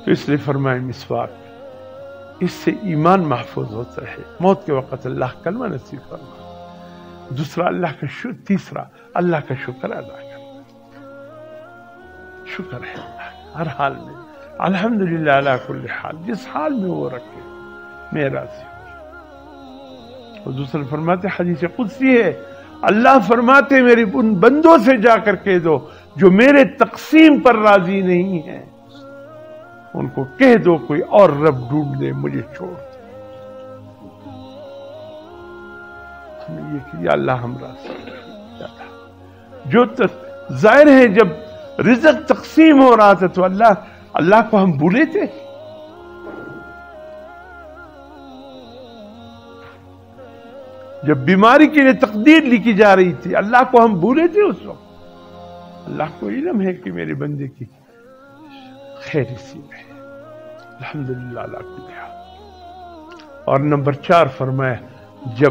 تو اس لیے فرمائے مسواک، اس سے ایمان محفوظ ہوتا ہے، موت کے وقت اللہ کلمہ نصیب فرما، دوسرا اللہ کا شکر، تیسرا اللہ کا شکر ادا کرنا، شکر ہے اللہ ہر حال میں، الحمدللہ علی کل حال، جس حال میں وہ رکھے میں راضی ہوں۔ اور دوسرا فرماتے حدیث قدسی ہے، اللہ فرماتے میرے ان بندوں سے جا کر کہہ دو جو میرے تقسیم پر راضی نہیں ہیں، ان کو کہہ دو کوئی اور رب ڈھونڈ دے، مجھے چھوڑ دو۔ ہم نے یہ کہ یا اللہ ہم راضی ہیں۔ جو ظاہر ہے جب رزق تقسیم ہو رہا تھا تو اللہ کو ہم بھولے تھے؟ جب بیماری کے لیے تقدیر لکھی جا رہی تھی اللہ کو ہم بھولے تھے اس وقت؟ اللہ کو علم ہے کہ میرے بندے کی خیر اسی میں ہے، الحمدللہ علی کل حال۔ اور نمبر 4 فرمایا جب